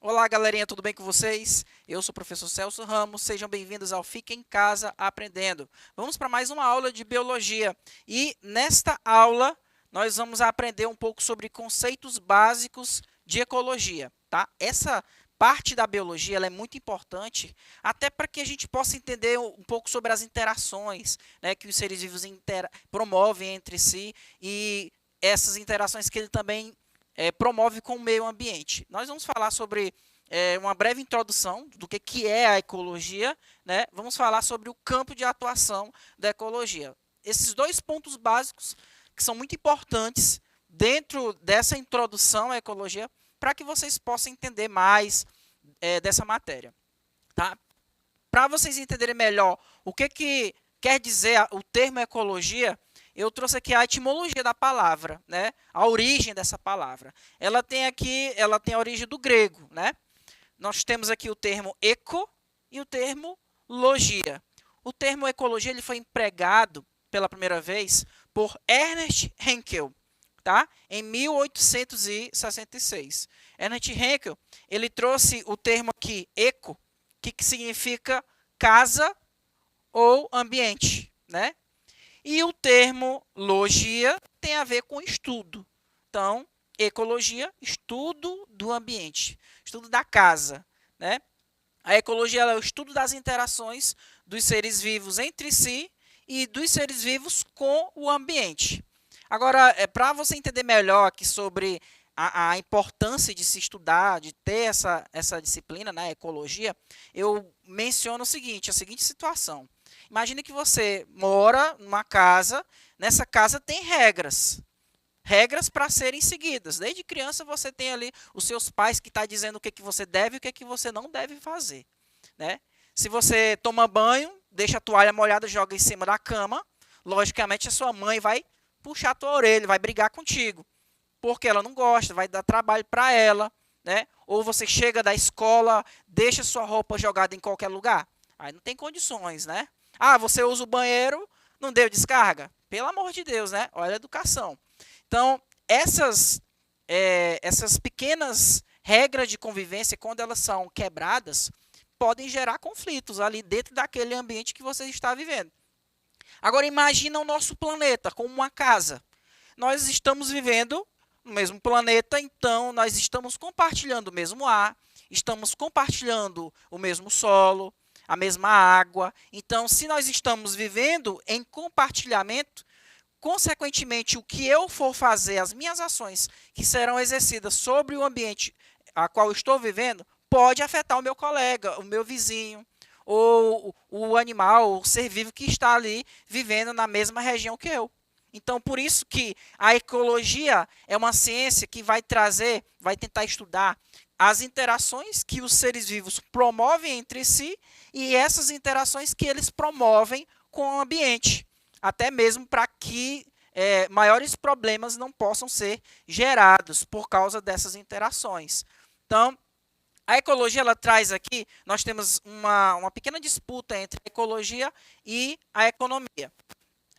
Olá, galerinha, tudo bem com vocês? Eu sou o professor Celso Ramos, sejam bem-vindos ao Fica em Casa Aprendendo. Vamos para mais uma aula de biologia e nesta aula nós vamos aprender um pouco sobre conceitos básicos de ecologia, tá? Essa parte da biologia ela é muito importante até para que a gente possa entender um pouco sobre as interações, né, que os seres vivos promovem entre si e essas interações que ele também promove com o meio ambiente. Nós vamos falar sobre uma breve introdução do que é a ecologia, né? Vamos falar sobre o campo de atuação da ecologia. Esses dois pontos básicos que são muito importantes dentro dessa introdução à ecologia para que vocês possam entender mais dessa matéria. Tá? Para vocês entenderem melhor o que quer dizer o termo ecologia, eu trouxe aqui a etimologia da palavra, né? A origem dessa palavra. Ela tem a origem do grego, né? Nós temos aqui o termo eco e o termo logia. O termo ecologia ele foi empregado pela primeira vez por Ernst Haeckel, tá? Em 1866. Ernst Haeckel ele trouxe o termo aqui eco, que significa casa ou ambiente, né? E o termo logia tem a ver com estudo. Então, ecologia, estudo do ambiente, estudo da casa, né? A ecologia é o estudo das interações dos seres vivos entre si e dos seres vivos com o ambiente. Agora, para você entender melhor aqui sobre a importância de se estudar, de ter essa disciplina, né, ecologia, eu menciono a seguinte situação. Imagine que você mora numa casa, nessa casa tem regras para serem seguidas. Desde criança você tem ali os seus pais que estão dizendo o que você deve e o que você não deve fazer. Né? Se você toma banho, deixa a toalha molhada, joga em cima da cama, logicamente a sua mãe vai puxar a tua orelha, vai brigar contigo, porque ela não gosta, vai dar trabalho para ela. Né? Ou você chega da escola, deixa sua roupa jogada em qualquer lugar. Aí não tem condições, né? Ah, você usa o banheiro, não deu descarga? Pelo amor de Deus, né? Olha a educação. Então, essas pequenas regras de convivência, quando elas são quebradas, podem gerar conflitos ali dentro daquele ambiente que você está vivendo. Agora, imagina o nosso planeta como uma casa. Nós estamos vivendo no mesmo planeta, então nós estamos compartilhando o mesmo ar, estamos compartilhando o mesmo solo, a mesma água. Então, se nós estamos vivendo em compartilhamento, consequentemente, o que eu for fazer, as minhas ações que serão exercidas sobre o ambiente a qual eu estou vivendo, pode afetar o meu colega, o meu vizinho, ou o animal, o ser vivo que está ali vivendo na mesma região que eu. Então, por isso que a ecologia é uma ciência que vai tentar estudar as interações que os seres vivos promovem entre si e essas interações que eles promovem com o ambiente, até mesmo para que maiores problemas não possam ser gerados por causa dessas interações. Então, a ecologia ela traz aqui, nós temos uma pequena disputa entre a ecologia e a economia.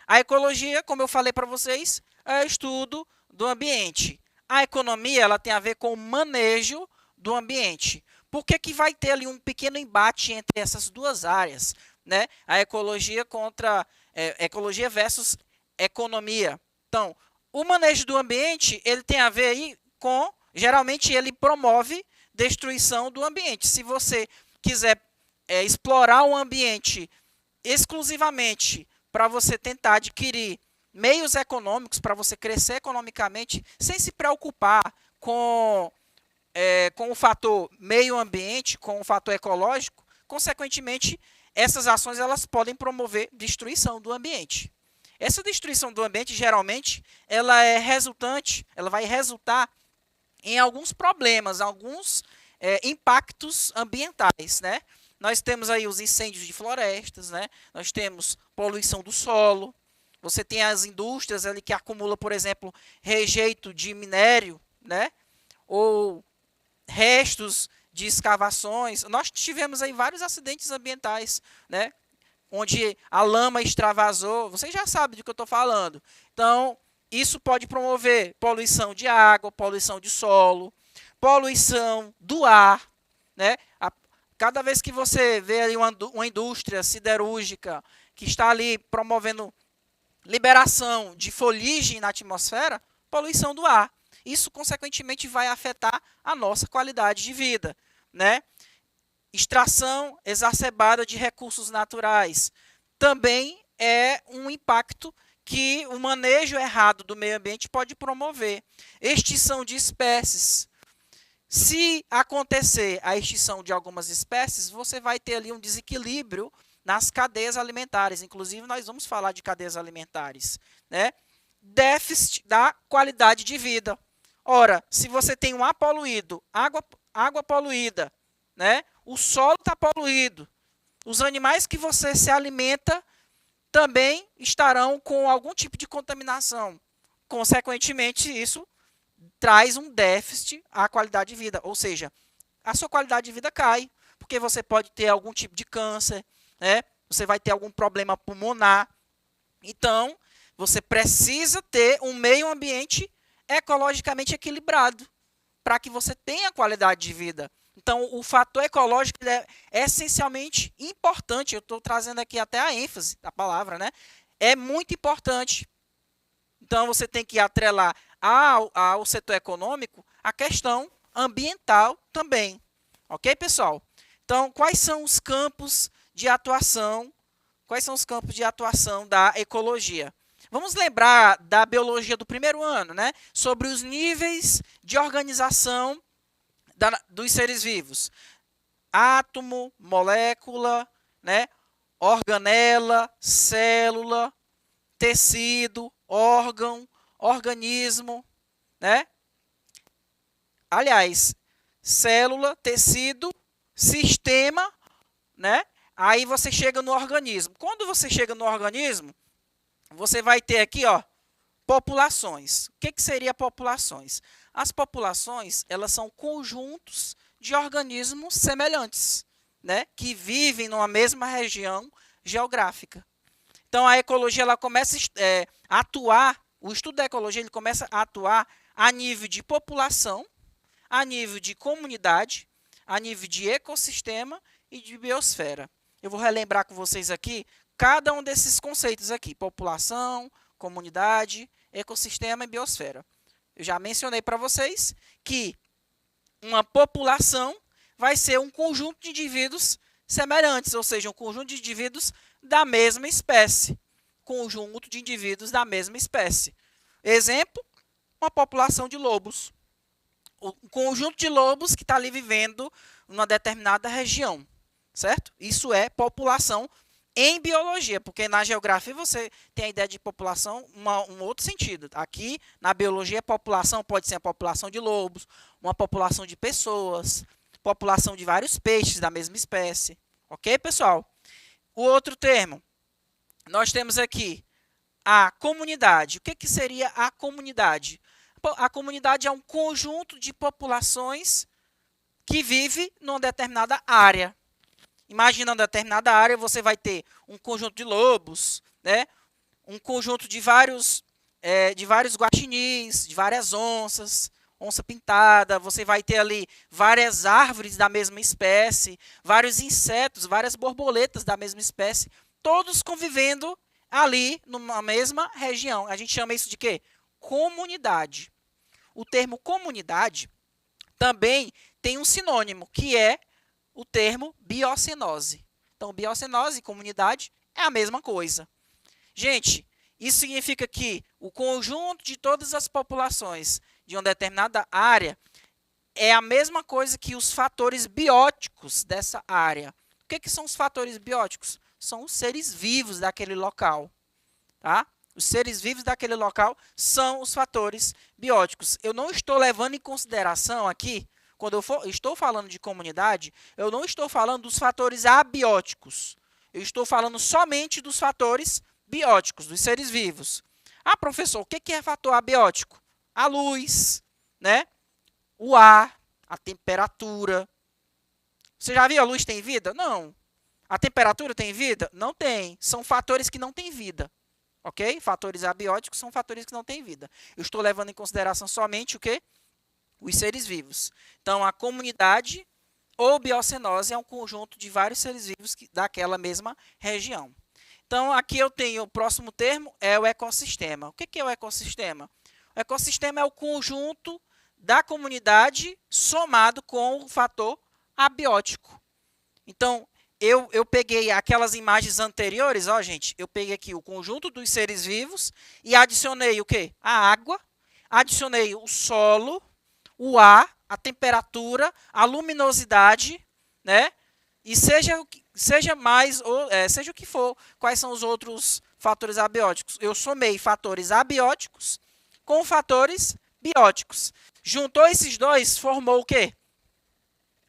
A ecologia, como eu falei para vocês, é o estudo do ambiente. A economia ela tem a ver com o manejo do ambiente. Por que vai ter ali um pequeno embate entre essas duas áreas? Né? A ecologia ecologia versus economia. Então, o manejo do ambiente ele tem a ver aí com, geralmente ele promove destruição do ambiente. Se você quiser explorar um ambiente exclusivamente para você tentar adquirir meios econômicos, para você crescer economicamente, sem se preocupar com o fator meio ambiente, com o fator ecológico, consequentemente, essas ações elas podem promover destruição do ambiente. Essa destruição do ambiente, geralmente, ela vai resultar em alguns problemas, alguns impactos ambientais, né? Nós temos aí os incêndios de florestas, né? Nós temos poluição do solo, você tem as indústrias ali que acumulam, por exemplo, rejeito de minério, né? Ou restos de escavações. Nós tivemos aí vários acidentes ambientais, né? Onde a lama extravasou. Vocês já sabem do que eu estou falando. Então, isso pode promover poluição de água, poluição de solo, poluição do ar, né? Cada vez que você vê ali uma indústria siderúrgica que está ali promovendo liberação de fuligem na atmosfera, poluição do ar. Isso, consequentemente, vai afetar a nossa qualidade de vida, né? Extração exacerbada de recursos naturais. Também é um impacto que o manejo errado do meio ambiente pode promover. Extinção de espécies. Se acontecer a extinção de algumas espécies, você vai ter ali um desequilíbrio nas cadeias alimentares. Inclusive, nós vamos falar de cadeias alimentares, né? Déficit da qualidade de vida. Ora, se você tem um ar poluído, água poluída, né? O solo está poluído, os animais que você se alimenta também estarão com algum tipo de contaminação. Consequentemente, isso traz um déficit à qualidade de vida, ou seja, a sua qualidade de vida cai, porque você pode ter algum tipo de câncer, né? Você vai ter algum problema pulmonar. Então, você precisa ter um meio ambiente ecologicamente equilibrado para que você tenha qualidade de vida. Então, o fator ecológico é essencialmente importante. Eu estou trazendo aqui até a ênfase da palavra, né? É muito importante. Então, você tem que atrelar ao setor econômico a questão ambiental também. Ok, pessoal? Então, quais são os campos de atuação? Quais são os campos de atuação da ecologia? Vamos lembrar da biologia do primeiro ano, né? Sobre os níveis de organização dos seres vivos. Átomo, molécula, né? Organela, célula, tecido, órgão, organismo, né? Aliás, célula, tecido, sistema, né? Aí você chega no organismo. Quando você chega no organismo, você vai ter aqui, ó, populações. O que seria populações? As populações, elas são conjuntos de organismos semelhantes, né? Que vivem numa mesma região geográfica. Então, a ecologia ela começa a atuar, o estudo da ecologia ele começa a atuar a nível de população, a nível de comunidade, a nível de ecossistema e de biosfera. Eu vou relembrar com vocês aqui cada um desses conceitos aqui: população, comunidade, ecossistema e biosfera. Eu já mencionei para vocês que uma população vai ser um conjunto de indivíduos semelhantes, ou seja, um conjunto de indivíduos da mesma espécie. Conjunto de indivíduos da mesma espécie. Exemplo, uma população de lobos. Um conjunto de lobos que está ali vivendo numa determinada região, certo? Isso é população em biologia, porque na geografia você tem a ideia de população um outro sentido. Aqui, na biologia, população pode ser a população de lobos, uma população de pessoas, população de vários peixes da mesma espécie. Ok, pessoal? O outro termo, nós temos aqui a comunidade. O que seria a comunidade? A comunidade é um conjunto de populações que vive numa determinada área. Imagina uma determinada área, você vai ter um conjunto de lobos, né? Um conjunto de vários guaxinins, de várias onças, onça pintada, você vai ter ali várias árvores da mesma espécie, vários insetos, várias borboletas da mesma espécie, todos convivendo ali numa mesma região. A gente chama isso de quê? Comunidade. O termo comunidade também tem um sinônimo, que é o termo biocenose. Então, biocenose e comunidade é a mesma coisa. Gente, isso significa que o conjunto de todas as populações de uma determinada área é a mesma coisa que os fatores bióticos dessa área. O que são os fatores bióticos? São os seres vivos daquele local. Tá? Os seres vivos daquele local são os fatores bióticos. Eu não estou levando em consideração aqui, quando eu estou falando de comunidade, eu não estou falando dos fatores abióticos. Eu estou falando somente dos fatores bióticos, dos seres vivos. Ah, professor, o que é fator abiótico? A luz, né? O ar, a temperatura, Você já viu a luz tem vida? Não. A temperatura tem vida? Não tem. São fatores que não têm vida. Ok? Fatores abióticos são fatores que não têm vida. Eu estou levando em consideração somente o quê? Os seres vivos. Então, a comunidade ou biocenose é um conjunto de vários seres vivos daquela mesma região. Então, aqui eu tenho o próximo termo, é o ecossistema. O que é o ecossistema? O ecossistema é o conjunto da comunidade somado com o fator abiótico. Então, eu peguei aquelas imagens anteriores, ó, gente, eu peguei aqui o conjunto dos seres vivos e adicionei o quê? A água, adicionei o solo, o ar, a temperatura, a luminosidade, né? E seja o que for, quais são os outros fatores abióticos. Eu somei fatores abióticos com fatores bióticos. Juntou esses dois, formou o quê?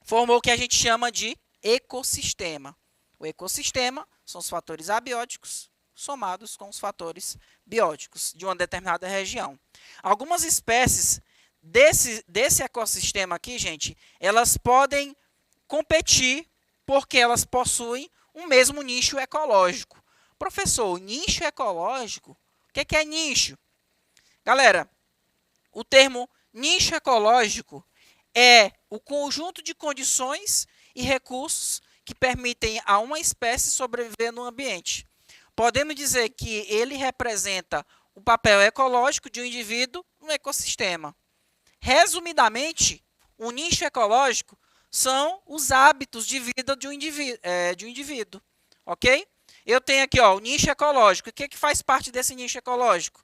Formou o que a gente chama de ecossistema. O ecossistema são os fatores abióticos somados com os fatores bióticos de uma determinada região. Algumas espécies desse ecossistema aqui, gente, elas podem competir porque elas possuem um mesmo nicho ecológico. Professor, nicho ecológico? O que é nicho? Galera, o termo nicho ecológico é o conjunto de condições e recursos que permitem a uma espécie sobreviver no ambiente. Podemos dizer que ele representa o papel ecológico de um indivíduo no ecossistema. Resumidamente, o nicho ecológico são os hábitos de vida de um indivíduo, ok? Eu tenho aqui ó, o nicho ecológico. O que faz parte desse nicho ecológico?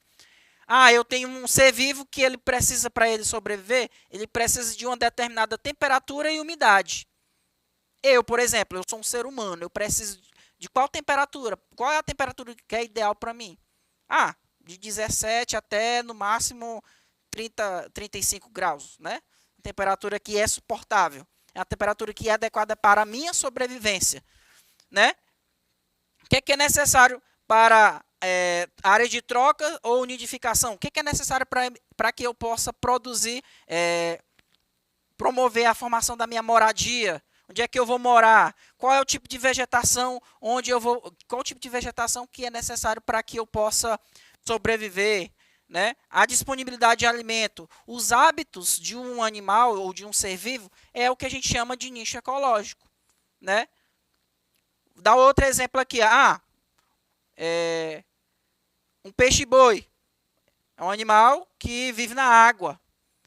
Eu tenho um ser vivo que ele precisa, para ele sobreviver, ele precisa de uma determinada temperatura e umidade. Eu, por exemplo, eu sou um ser humano, eu preciso de qual temperatura? Qual é a temperatura que é ideal para mim? De 17 até, no máximo, 35 graus, né? A temperatura que é suportável. É a temperatura que é adequada para a minha sobrevivência, né? O que é necessário para área de troca ou nidificação? O que é necessário para que eu possa produzir, promover a formação da minha moradia? Onde é que eu vou morar? Qual é o tipo de vegetação qual o tipo de vegetação que é necessário para que eu possa sobreviver, né? A disponibilidade de alimento, os hábitos de um animal ou de um ser vivo é o que a gente chama de nicho ecológico, né? Dá outro exemplo aqui. Um peixe-boi é um animal que vive na água,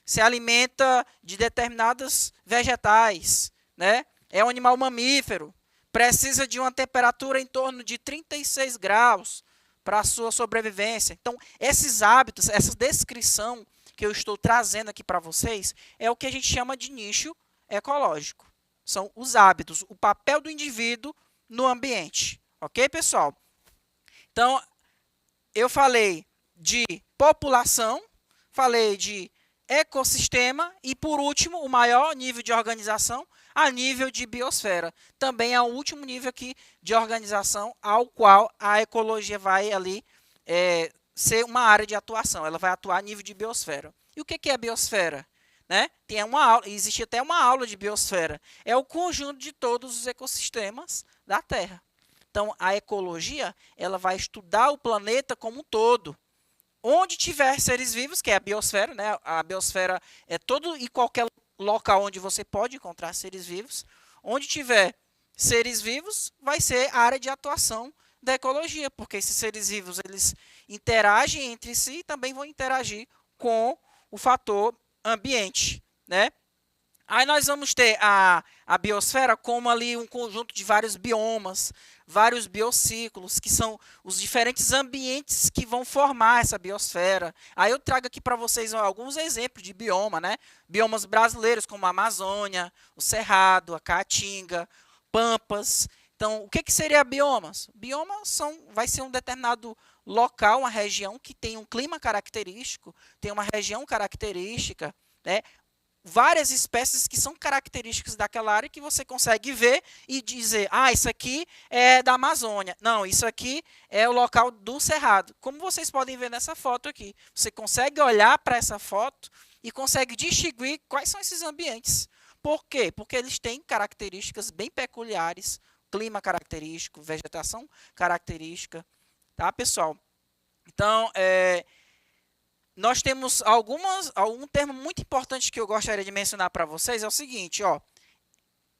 se alimenta de determinados vegetais, né? É um animal mamífero, precisa de uma temperatura em torno de 36 graus para a sua sobrevivência. Então, esses hábitos, essa descrição que eu estou trazendo aqui para vocês, é o que a gente chama de nicho ecológico. São os hábitos, o papel do indivíduo no ambiente. Ok, pessoal? Então, eu falei de população, falei de ecossistema e, por último, o maior nível de organização, a nível de biosfera. Também é o último nível aqui de organização ao qual a ecologia vai ali ser uma área de atuação. Ela vai atuar a nível de biosfera. E o que é a biosfera? Né? Existe até uma aula de biosfera. É o conjunto de todos os ecossistemas da Terra. Então, a ecologia ela vai estudar o planeta como um todo. Onde tiver seres vivos, que é a biosfera, né? A biosfera é todo e qualquer local onde você pode encontrar seres vivos. Onde tiver seres vivos, vai ser a área de atuação da ecologia, porque esses seres vivos eles interagem entre si e também vão interagir com o fator ambiente, né? Aí nós vamos ter a biosfera como ali um conjunto de vários biomas, vários biociclos, que são os diferentes ambientes que vão formar essa biosfera. Aí eu trago aqui para vocês alguns exemplos de bioma, né? Biomas brasileiros como a Amazônia, o Cerrado, a Caatinga, Pampas. Então, o que seria biomas? Biomas vai ser um determinado local, uma região que tem um clima característico, tem uma região característica, né? Várias espécies que são características daquela área que você consegue ver e dizer, isso aqui é da Amazônia. Não, isso aqui é o local do Cerrado. Como vocês podem ver nessa foto aqui. Você consegue olhar para essa foto e consegue distinguir quais são esses ambientes. Por quê? Porque eles têm características bem peculiares, clima característico, vegetação característica, tá, pessoal? Então, nós temos algum termo muito importante que eu gostaria de mencionar para vocês, é o seguinte, ó.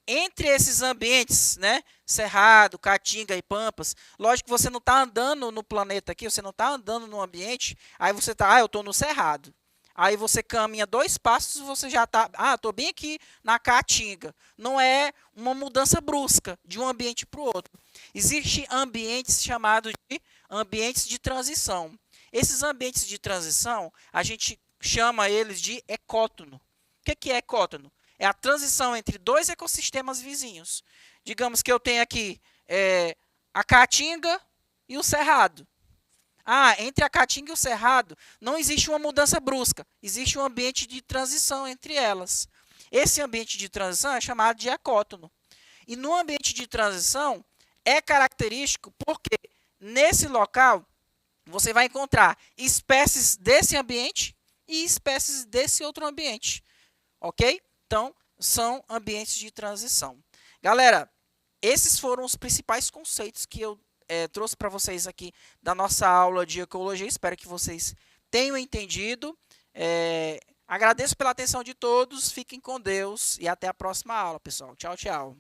Entre esses ambientes, né, Cerrado, Caatinga e Pampas, lógico que você não está andando no planeta aqui, você não está andando no ambiente, aí você está, eu estou no Cerrado. Aí você caminha 2 passos, você já está, estou bem aqui na Caatinga. Não é uma mudança brusca de um ambiente para o outro. Existem ambientes chamados de ambientes de transição. Esses ambientes de transição, a gente chama eles de ecótono. O que é ecótono? É a transição entre 2 ecossistemas vizinhos. Digamos que eu tenho aqui a Caatinga e o Cerrado. Entre a Caatinga e o Cerrado não existe uma mudança brusca. Existe um ambiente de transição entre elas. Esse ambiente de transição é chamado de ecótono. E no ambiente de transição é característico porque nesse local você vai encontrar espécies desse ambiente e espécies desse outro ambiente. Ok? Então, são ambientes de transição. Galera, esses foram os principais conceitos que eu trouxe para vocês aqui da nossa aula de ecologia. Espero que vocês tenham entendido. Agradeço pela atenção de todos. Fiquem com Deus e até a próxima aula, pessoal. Tchau, tchau.